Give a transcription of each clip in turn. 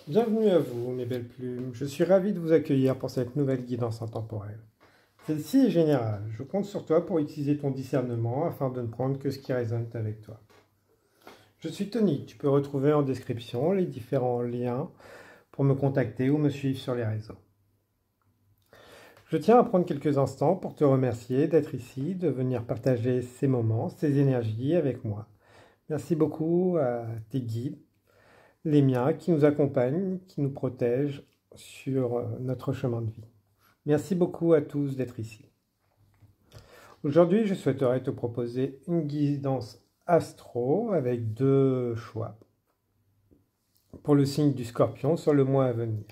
Bienvenue à vous, mes belles plumes. Je suis ravi de vous accueillir pour cette nouvelle guidance intemporelle. Celle-ci est générale. Je compte sur toi pour utiliser ton discernement afin de ne prendre que ce qui résonne avec toi. Je suis Tony. Tu peux retrouver en description les différents liens pour me contacter ou me suivre sur les réseaux. Je tiens à prendre quelques instants pour te remercier d'être ici, de venir partager ces moments, ces énergies avec moi. Merci beaucoup à tes guides, les miens qui nous accompagnent, qui nous protègent sur notre chemin de vie. Merci beaucoup à tous d'être ici. Aujourd'hui, je souhaiterais te proposer une guidance astro avec deux choix pour le signe du Scorpion sur le mois à venir.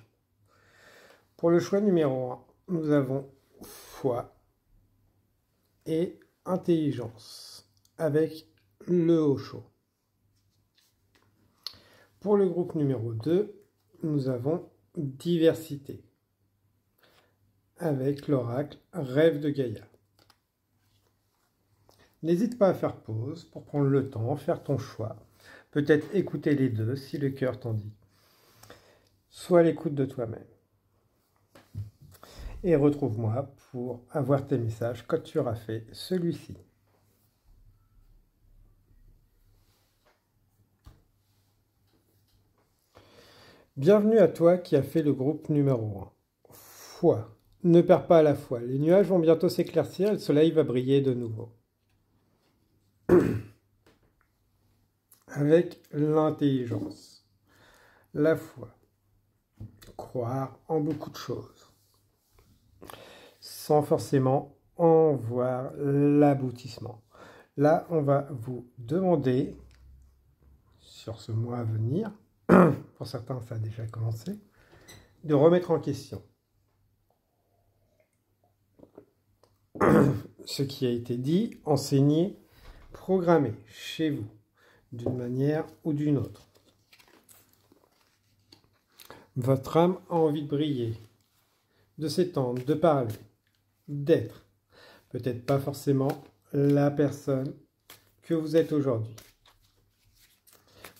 Pour le choix numéro 1, nous avons foi et intelligence avec le Osho. Pour le groupe numéro 2, nous avons diversité avec l'oracle Rêve de Gaïa. N'hésite pas à faire pause pour prendre le temps, faire ton choix. Peut-être écouter les deux si le cœur t'en dit. Sois à l'écoute de toi-même. Et retrouve-moi pour avoir tes messages quand tu auras fait celui-ci. Bienvenue à toi qui as fait le groupe numéro 1. Foi. Ne perds pas la foi. Les nuages vont bientôt s'éclaircir et le soleil va briller de nouveau. Avec l'intelligence, la foi, croire en beaucoup de choses, sans forcément en voir l'aboutissement. Là, on va vous demander, sur ce mois à venir, pour certains ça a déjà commencé, de remettre en question ce qui a été dit, enseigné, programmé chez vous, d'une manière ou d'une autre. Votre âme a envie de briller, de s'étendre, de parler, d'être. Peut-être pas forcément la personne que vous êtes aujourd'hui.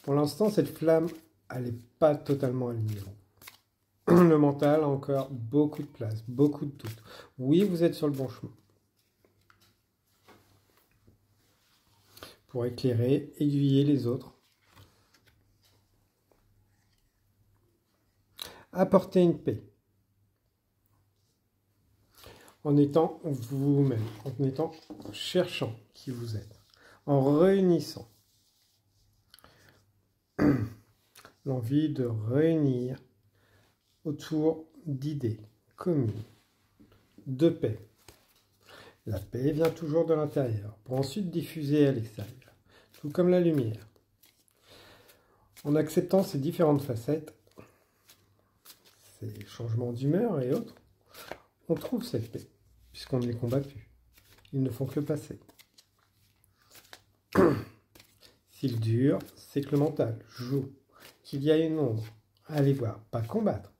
Pour l'instant, cette flamme, elle n'est pas totalement alignée. Le mental a encore beaucoup de place, beaucoup de doutes. Oui, vous êtes sur le bon chemin. Pour éclairer, aiguiller les autres. Apporter une paix. En étant vous-même, en étant cherchant qui vous êtes. En réunissant. L'envie de réunir autour d'idées communes, de paix. La paix vient toujours de l'intérieur, pour ensuite diffuser à l'extérieur, tout comme la lumière. En acceptant ces différentes facettes, ces changements d'humeur et autres, on trouve cette paix, puisqu'on ne les combat plus. Ils ne font que passer. S'il dure, c'est que le mental joue, qu'il y a une ombre. Allez voir, pas combattre.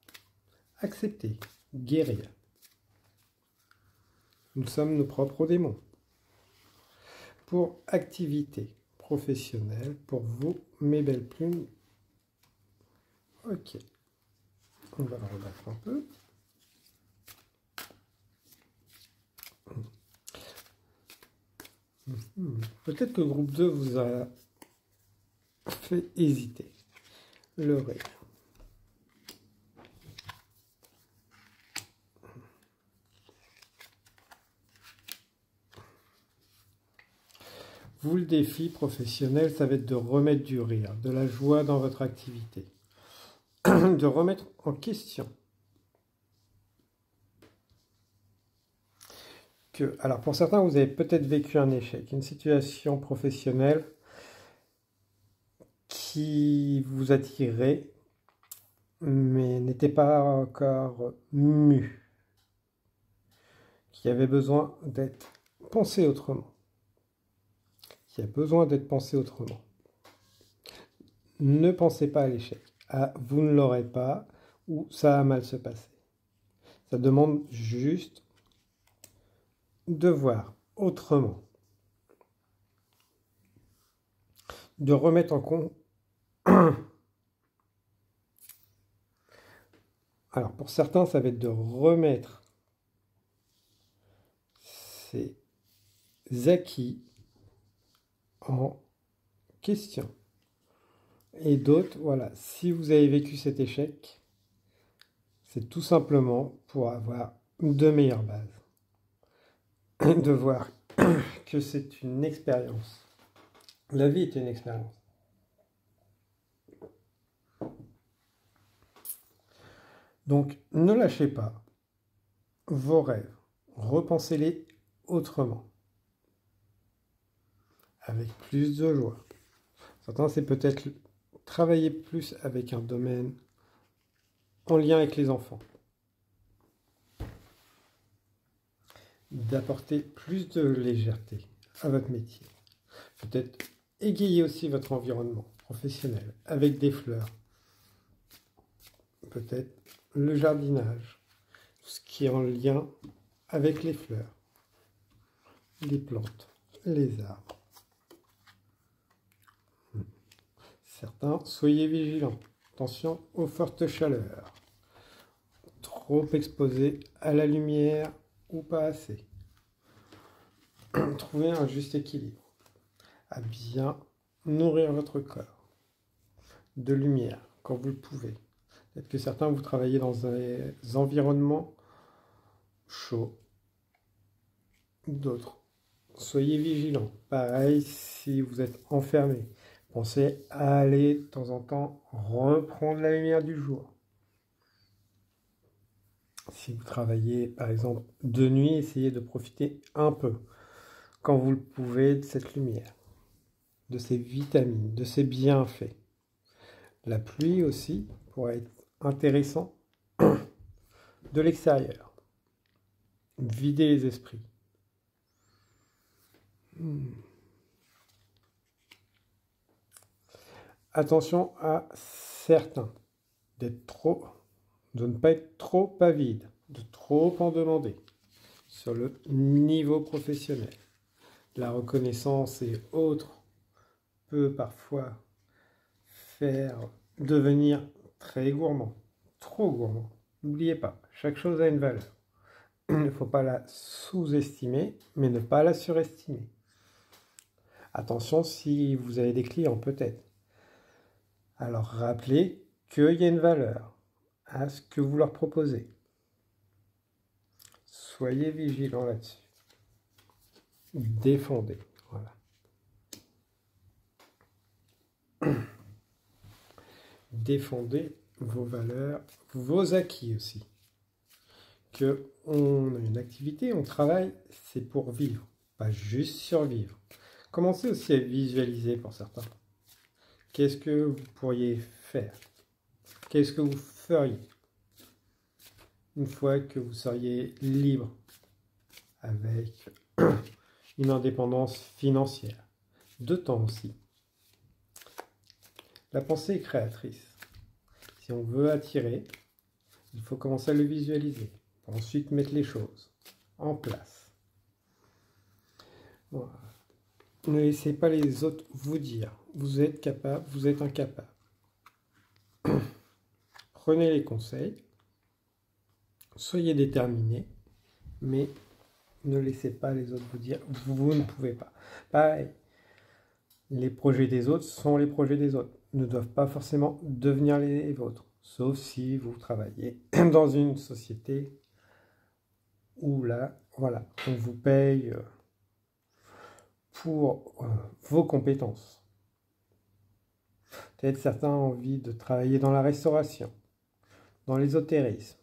Accepter, guérir. Nous sommes nos propres démons. Pour activité professionnelle, pour vous, mes belles plumes. Ok. On va le rebattre un peu. Peut-être que le groupe 2 vous a fait hésiter. Le rire. Vous, le défi professionnel, ça va être de remettre du rire, de la joie dans votre activité. De remettre en question. Alors pour certains, vous avez peut-être vécu un échec, une situation professionnelle qui vous attirait, mais n'était pas encore mû, qui avait besoin d'être pensé autrement. Qui a besoin d'être pensé autrement. Ne pensez pas à l'échec. Ah, vous ne l'aurez pas ou ça a mal se passer. Ça demande juste de voir autrement. De remettre en compte Alors pour certains, ça va être de remettre ces acquis en question. Et d'autres, voilà, si vous avez vécu cet échec, c'est tout simplement pour avoir de meilleures bases. De voir que c'est une expérience. La vie est une expérience. Donc, ne lâchez pas vos rêves. Repensez-les autrement. Avec plus de joie. Certains, c'est peut-être travailler plus avec un domaine en lien avec les enfants. D'apporter plus de légèreté à votre métier. Peut-être égayer aussi votre environnement professionnel avec des fleurs. Peut-être le jardinage, ce qui est en lien avec les fleurs, les plantes, les arbres. Certains, soyez vigilants. Attention aux fortes chaleurs. Trop exposé à la lumière ou pas assez. Trouvez un juste équilibre. À bien nourrir votre corps de lumière quand vous le pouvez. Peut-être que certains, vous travaillez dans des environnements chauds. D'autres, soyez vigilants. Pareil, si vous êtes enfermé, pensez à aller de temps en temps reprendre la lumière du jour. Si vous travaillez, par exemple, de nuit, essayez de profiter un peu, quand vous le pouvez, de cette lumière, de ces vitamines, de ces bienfaits. La pluie aussi pourrait être intéressant de l'extérieur. Vider les esprits. Attention à certains, de ne pas être trop avide, de trop en demander sur le niveau professionnel. La reconnaissance et autres peut parfois faire devenir très gourmand, trop gourmand. N'oubliez pas, chaque chose a une valeur. Il ne faut pas la sous-estimer, mais ne pas la surestimer. Attention si vous avez des clients, peut-être. Alors rappelez qu'il y a une valeur à ce que vous leur proposez. Soyez vigilants là-dessus. Défendez. Voilà. Défendez vos valeurs, vos acquis aussi. Que on a une activité, on travaille, c'est pour vivre, pas juste survivre. Commencez aussi à visualiser pour certains. Qu'est-ce que vous pourriez faire? Qu'est-ce que vous feriez une fois que vous seriez libre avec une indépendance financière, de temps aussi. La pensée est créatrice. Si on veut attirer, il faut commencer à le visualiser, pour ensuite mettre les choses en place. Voilà. Ne laissez pas les autres vous dire, vous êtes capable, vous êtes incapable. Prenez les conseils, soyez déterminés, mais ne laissez pas les autres vous dire, vous ne pouvez pas. Pareil, les projets des autres sont les projets des autres, ne doivent pas forcément devenir les vôtres, sauf si vous travaillez dans une société où là, voilà, on vous paye pour vos compétences. Peut-être certains ont envie de travailler dans la restauration, dans l'ésotérisme,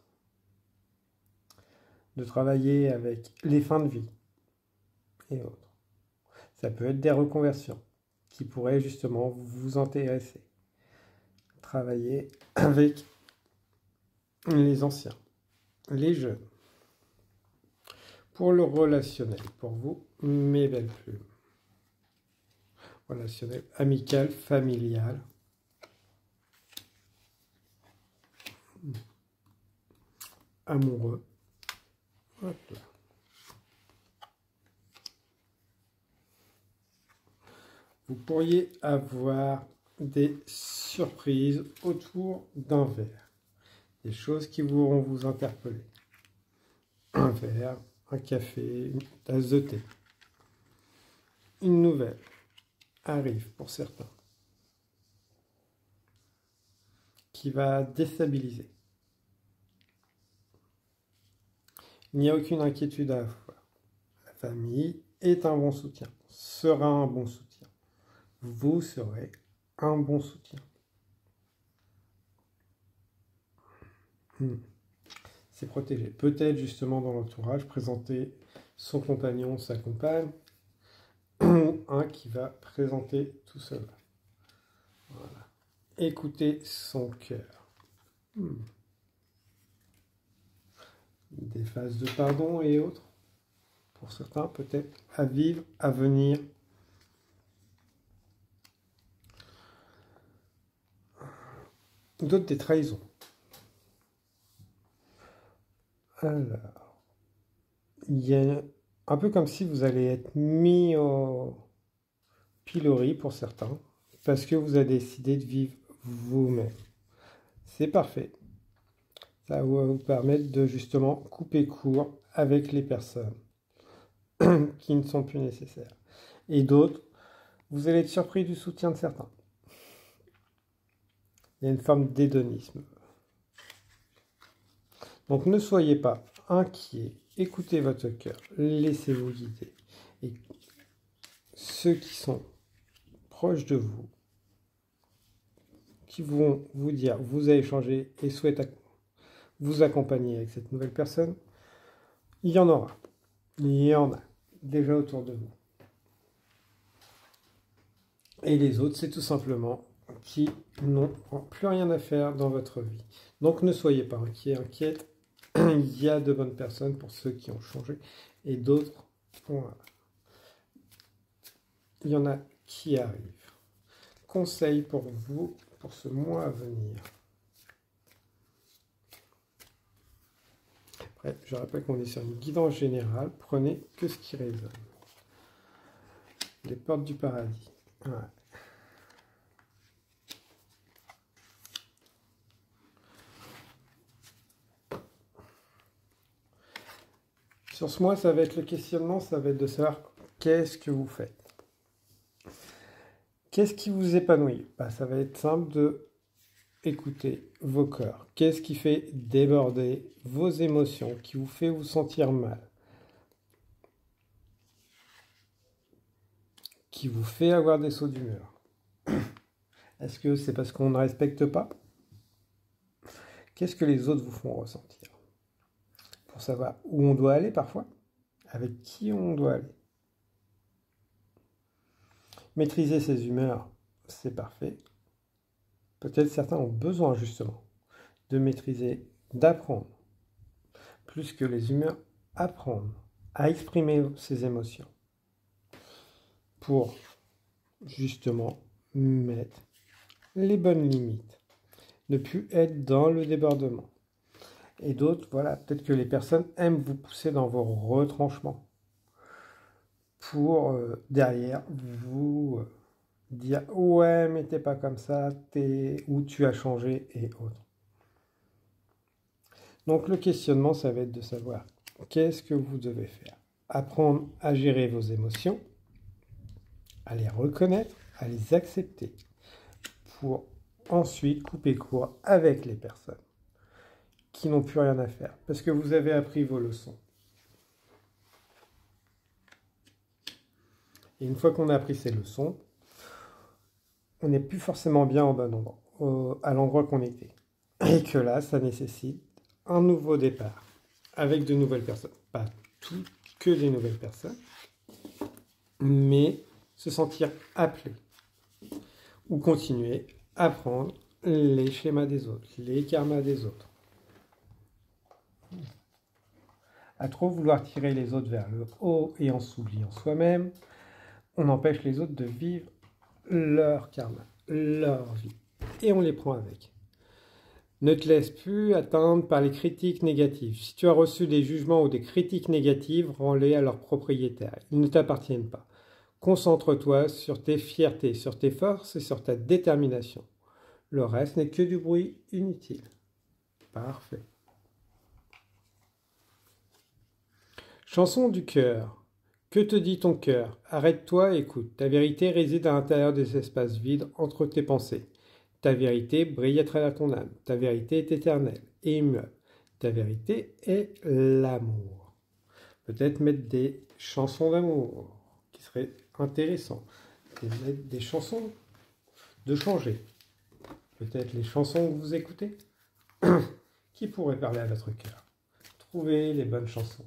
de travailler avec les fins de vie et autres. Ça peut être des reconversions qui pourraient justement vous intéresser. Travailler avec les anciens, les jeunes. Pour le relationnel, pour vous, mes belles plumes. Relationnel, amical, familial. Amoureux. Hop là. Vous pourriez avoir des surprises autour d'un verre. des choses qui vont vous interpeller. Un verre, un café, une tasse de thé. Une nouvelle arrive pour certains qui va déstabiliser. Il n'y a aucune inquiétude à avoir. La famille est un bon soutien, sera un bon soutien. Vous serez un bon soutien. C'est protégé. Peut-être justement dans l'entourage, présenter son compagnon, sa compagne, ou un qui va présenter tout cela. Voilà. Écoutez son cœur. Des phases de pardon et autres. Pour certains, peut-être à vivre, à venir. D'autres, des trahisons. Alors, il y a un peu comme si vous allez être mis au pilori pour certains, parce que vous avez décidé de vivre vous-même. C'est parfait. Ça va vous permettre de justement couper court avec les personnes qui ne sont plus nécessaires. Et d'autres, vous allez être surpris du soutien de certains. Il y a une forme d'hédonisme. Donc ne soyez pas inquiets, écoutez votre cœur, laissez-vous guider. Et ceux qui sont proches de vous, qui vont vous dire, vous avez changé et souhaitent vous accompagner avec cette nouvelle personne, il y en aura. Il y en a déjà autour de vous. Et les autres, c'est tout simplement qui n'ont plus rien à faire dans votre vie. Donc ne soyez pas inquiète. Il y a de bonnes personnes pour ceux qui ont changé et d'autres, voilà. Il y en a qui arrivent. Conseil pour vous pour ce mois à venir. Après, je rappelle qu'on est sur une guidance générale. Prenez que ce qui résonne. Les portes du paradis. Ouais. Sur ce mois, ça va être le questionnement, ça va être de savoir qu'est-ce que vous faites. Qu'est-ce qui vous épanouit? Ça va être simple de écouter vos cœurs. Qu'est-ce qui fait déborder vos émotions, qui vous fait vous sentir mal? Qui vous fait avoir des sauts d'humeur? Est-ce que c'est parce qu'on ne respecte pas? Qu'est-ce que les autres vous font ressentir? Pour savoir où on doit aller parfois, avec qui on doit aller. Maîtriser ses humeurs, c'est parfait. Peut-être certains ont besoin justement de maîtriser, d'apprendre, plus que les humeurs, apprendre à exprimer ses émotions pour justement mettre les bonnes limites, ne plus être dans le débordement. Et d'autres, voilà, peut-être que les personnes aiment vous pousser dans vos retranchements pour derrière vous dire « Ouais, mais t'es pas comme ça, ou tu as changé » et autres. Donc le questionnement, ça va être de savoir qu'est-ce que vous devez faire. Apprendre à gérer vos émotions, à les reconnaître, à les accepter, pour ensuite couper court avec les personnes qui n'ont plus rien à faire, parce que vous avez appris vos leçons. Et une fois qu'on a appris ces leçons, on n'est plus forcément bien au bon endroit, à l'endroit qu'on était. Et que là, ça nécessite un nouveau départ, avec de nouvelles personnes. Pas que des nouvelles personnes, mais se sentir appelé. Ou continuer à prendre les schémas des autres, les karmas des autres. À trop vouloir tirer les autres vers le haut et en s'oubliant soi-même, on empêche les autres de vivre leur karma, leur vie. Et on les prend avec. Ne te laisse plus atteindre par les critiques négatives. Si tu as reçu des jugements ou des critiques négatives, rends-les à leurs propriétaires. Ils ne t'appartiennent pas. Concentre-toi sur tes fiertés, sur tes forces et sur ta détermination. Le reste n'est que du bruit inutile. Parfait. Chanson du cœur. Que te dit ton cœur? Arrête-toi et écoute. Ta vérité réside à l'intérieur des espaces vides entre tes pensées. Ta vérité brille à travers ton âme. Ta vérité est éternelle et immuable. Ta vérité est l'amour. Peut-être mettre des chansons d'amour qui seraient intéressantes. Mettre des chansons de changer. Peut-être les chansons que vous écoutez qui pourraient parler à votre cœur. Trouvez les bonnes chansons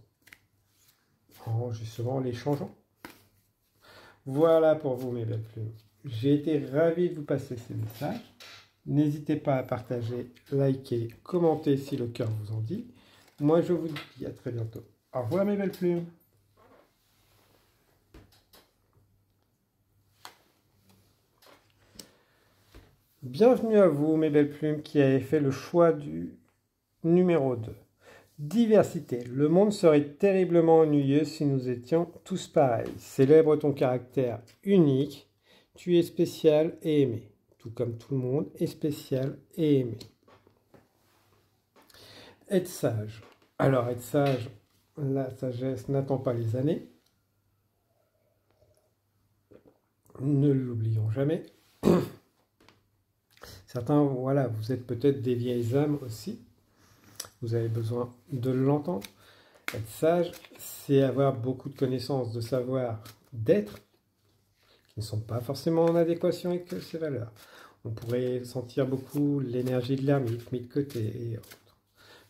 en justement les changeant. Voilà pour vous mes belles plumes. J'ai été ravi de vous passer ces messages. N'hésitez pas à partager, liker, commenter si le cœur vous en dit. Moi je vous dis à très bientôt. Au revoir mes belles plumes. Bienvenue à vous mes belles plumes qui avez fait le choix du numéro 2. Diversité. Le monde serait terriblement ennuyeux si nous étions tous pareils. Célèbre ton caractère unique. Tu es spécial et aimé. Tout comme tout le monde est spécial et aimé. Être sage. Alors être sage, la sagesse n'attend pas les années. Ne l'oublions jamais. Certains, voilà, vous êtes peut-être des vieilles âmes aussi. Vous avez besoin de l'entendre. Être sage, c'est avoir beaucoup de connaissances, de savoir, d'être, qui ne sont pas forcément en adéquation avec ses valeurs. On pourrait sentir beaucoup l'énergie de l'ermite mis de côté et autres.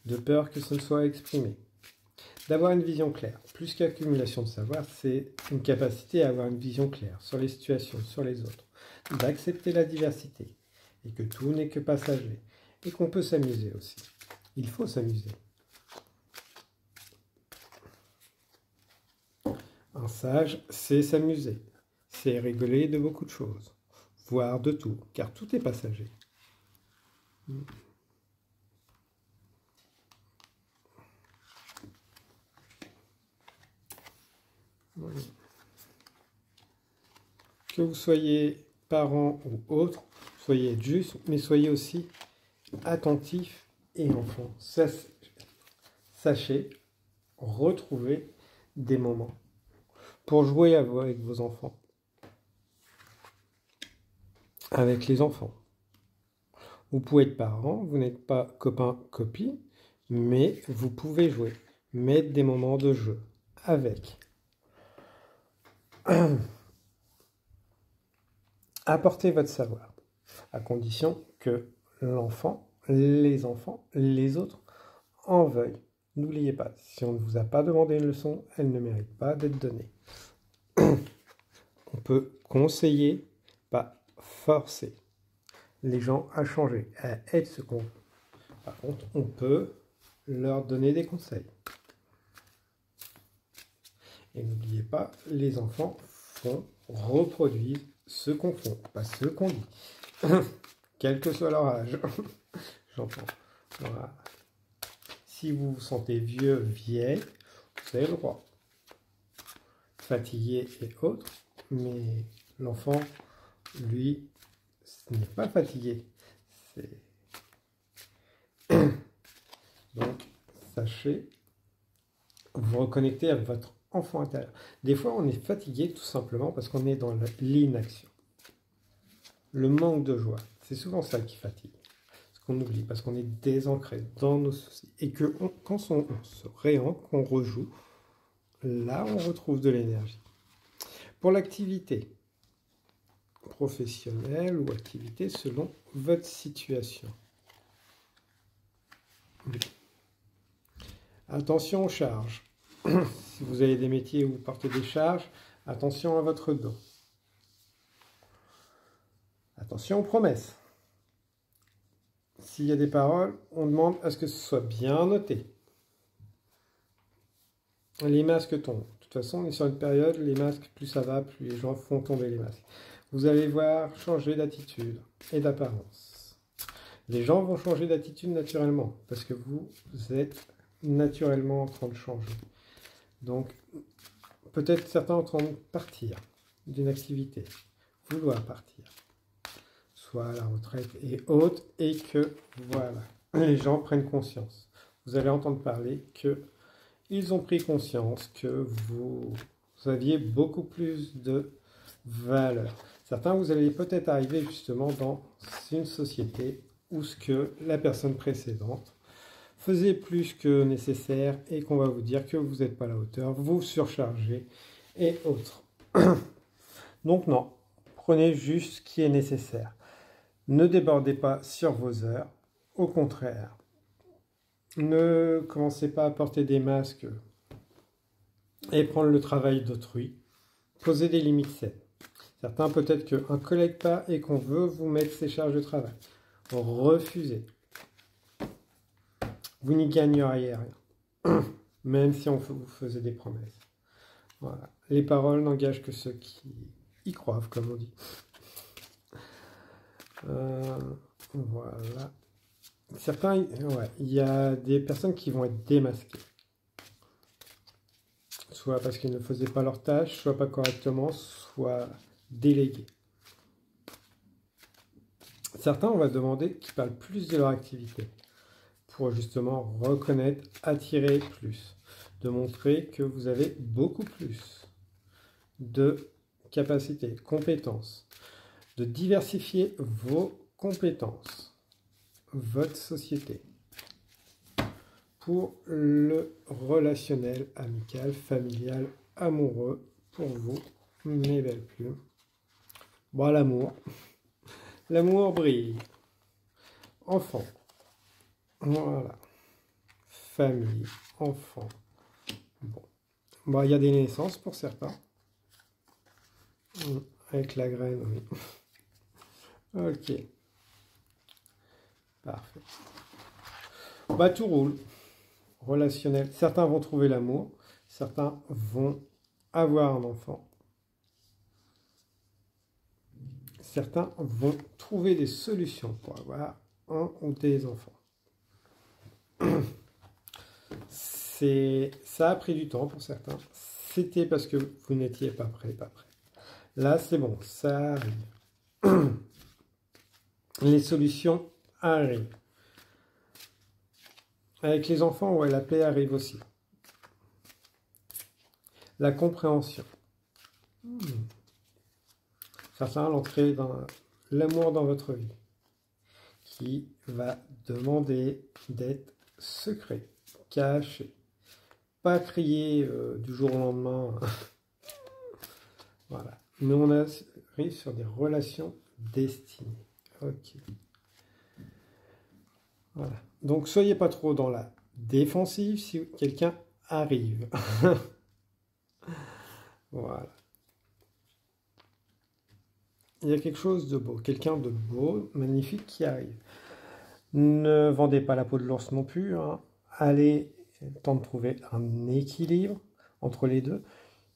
De peur que ce ne soit exprimé. D'avoir une vision claire. Plus qu'accumulation de savoir, c'est une capacité à avoir une vision claire sur les situations, sur les autres. D'accepter la diversité. Et que tout n'est que passager. Et qu'on peut s'amuser aussi. Il faut s'amuser. Un sage, c'est s'amuser. C'est rigoler de beaucoup de choses. Voire de tout, car tout est passager. Voilà. Que vous soyez parents ou autres, soyez juste, mais soyez aussi attentifs et enfants. Sachez retrouver des moments pour jouer avec vos enfants, avec les enfants. Vous pouvez être parent, vous n'êtes pas copain-copine, mais vous pouvez jouer, mettre des moments de jeu avec. Apportez votre savoir, à condition que l'enfant, les enfants, les autres en veuillent. N'oubliez pas, si on ne vous a pas demandé une leçon, elle ne mérite pas d'être donnée. On peut conseiller, pas forcer les gens à changer, à être ce qu'on veut. Par contre, on peut leur donner des conseils. Et n'oubliez pas, les enfants reproduisent ce qu'on fait, pas ce qu'on dit. Quel que soit leur âge. J'entends. Voilà. Si vous vous sentez vieux, vieille, vous avez le droit. Fatigué et autres, mais l'enfant, lui, n'est pas fatigué. Donc, sachez vous reconnecter à votre enfant intérieur. Des fois, on est fatigué tout simplement parce qu'on est dans l'inaction. Le manque de joie, c'est souvent ça qui fatigue. Ce qu'on oublie, parce qu'on est désancré dans nos soucis. Et que quand on se réancre, qu'on rejoue, là, on retrouve de l'énergie. Pour l'activité professionnelle ou activité selon votre situation. Attention aux charges. Si vous avez des métiers où vous portez des charges, attention à votre dos. Attention aux promesses. S'il y a des paroles, on demande à ce que ce soit bien noté. Les masques tombent. De toute façon, on est sur une période, les masques, plus ça va, plus les gens font tomber les masques. Vous allez voir changer d'attitude et d'apparence. Les gens vont changer d'attitude naturellement, parce que vous êtes naturellement en train de changer. Donc, peut-être certains en train de partir d'une activité, vouloir partir, soit à la retraite et autres, et que, voilà, les gens prennent conscience. Vous allez entendre parler qu'ils ont pris conscience que vous aviez beaucoup plus de valeur. Certains, vous allez peut-être arriver justement dans une société où ce que la personne précédente faisait plus que nécessaire et qu'on va vous dire que vous n'êtes pas à la hauteur, vous surchargez et autres. Donc non, prenez juste ce qui est nécessaire. Ne débordez pas sur vos heures, au contraire. Ne commencez pas à porter des masques et prendre le travail d'autrui. Posez des limites saines. Certains, peut-être qu'un collègue part et qu'on veut vous mettre ses charges de travail. Refusez. Vous n'y gagneriez rien, même si on vous faisait des promesses. Voilà. Les paroles n'engagent que ceux qui y croient, comme on dit. Voilà. Certains, ouais, il y a des personnes qui vont être démasquées. Soit parce qu'ils ne faisaient pas leur tâche, soit pas correctement, soit délégués. Certains, on va demander qu'ils parlent plus de leur activité pour justement reconnaître, attirer plus, de montrer que vous avez beaucoup plus de capacités, compétences, de diversifier vos compétences, votre société, pour le relationnel, amical, familial, amoureux, pour vous, mes belles plumes. Bon, l'amour brille. Enfant, voilà, famille, enfant. Bon, bon, il y a des naissances pour certains, avec la graine, oui. Ok, parfait. Bah, tout roule. Relationnel. Certains vont trouver l'amour, certains vont avoir un enfant. Certains vont trouver des solutions pour avoir un ou des enfants. Ça a pris du temps pour certains. C'était parce que vous n'étiez pas prêt, Là, c'est bon, ça arrive. Les solutions arrivent. Avec les enfants, ouais, la paix arrive aussi. La compréhension. Certains l'entrée dans l'amour dans votre vie, qui va demander d'être secret, caché, pas crier du jour au lendemain. Voilà. Mais on arrive sur des relations destinées. Ok. Voilà. Donc, soyez pas trop dans la défensive si quelqu'un arrive. Voilà. Il y a quelque chose de beau, quelqu'un de beau, magnifique qui arrive. Ne vendez pas la peau de l'ours non plus. Hein. Allez, tentez de trouver un équilibre entre les deux.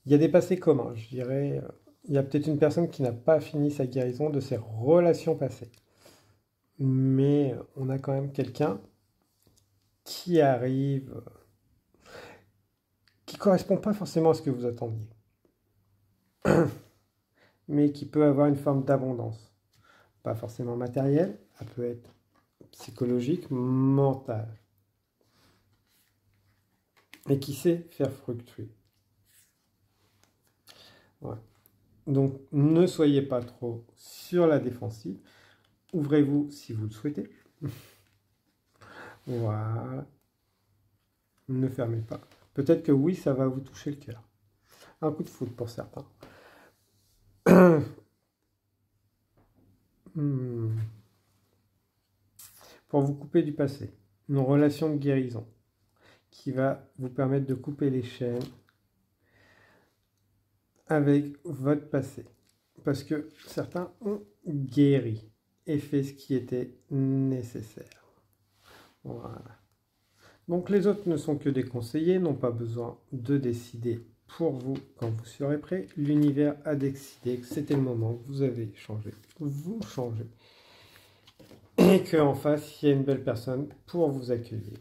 Il y a des passés communs, je dirais. Il y a peut-être une personne qui n'a pas fini sa guérison de ses relations passées. Mais on a quand même quelqu'un qui arrive, qui ne correspond pas forcément à ce que vous attendiez. Mais qui peut avoir une forme d'abondance. Pas forcément matérielle, elle peut être psychologique, mentale. Et qui sait faire fructuer. Ouais. Donc, ne soyez pas trop sur la défensive. Ouvrez-vous si vous le souhaitez. Voilà. Ne fermez pas. Peut-être que oui, ça va vous toucher le cœur. Un coup de foudre pour certains. Pour vous couper du passé. Une relation de guérison qui va vous permettre de couper les chaînes avec votre passé. Parce que certains ont guéri et fait ce qui était nécessaire. Voilà. Donc les autres ne sont que des conseillers, n'ont pas besoin de décider pour vous quand vous serez prêt. L'univers a décidé que c'était le moment, que vous avez changé. Vous changez. Et qu'en face, il y a une belle personne pour vous accueillir.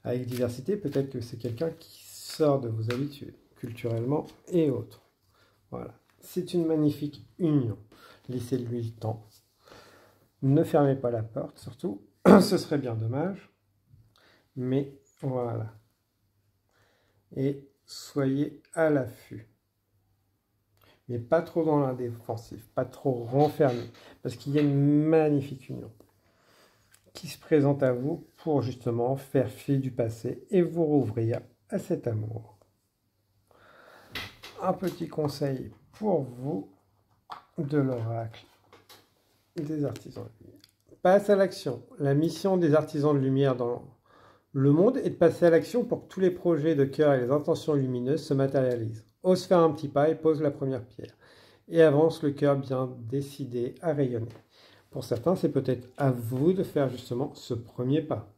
Avec diversité, peut-être que c'est quelqu'un qui sort de vos habitudes, culturellement et autres. Voilà. C'est une magnifique union. Laissez-lui le temps. Ne fermez pas la porte, surtout. Ce serait bien dommage. Mais voilà. Et soyez à l'affût. Mais pas trop dans la défensive, pas trop renfermé. Parce qu'il y a une magnifique union qui se présente à vous pour justement faire fi du passé et vous rouvrir à cet amour. Un petit conseil pour vous de l'oracle des artisans de lumière. Passe à l'action. La mission des artisans de lumière dans le monde est de passer à l'action pour que tous les projets de cœur et les intentions lumineuses se matérialisent. Ose faire un petit pas et pose la première pierre. Et avance le cœur bien décidé à rayonner. Pour certains, c'est peut-être à vous de faire justement ce premier pas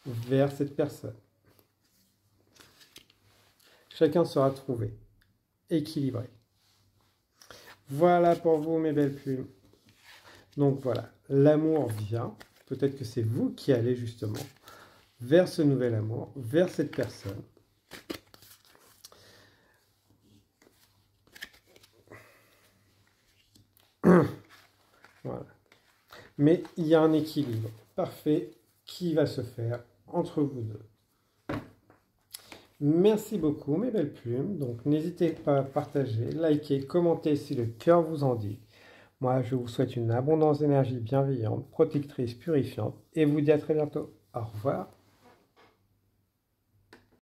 vers cette personne. Chacun sera trouvé, équilibré. Voilà pour vous, mes belles plumes. Donc voilà, l'amour vient. Peut-être que c'est vous qui allez justement vers ce nouvel amour, vers cette personne. Voilà. Mais il y a un équilibre parfait qui va se faire entre vous deux. Merci beaucoup, mes belles plumes. Donc, n'hésitez pas à partager, liker, commenter si le cœur vous en dit. Moi, je vous souhaite une abondance d'énergie bienveillante, protectrice, purifiante et vous dis à très bientôt. Au revoir.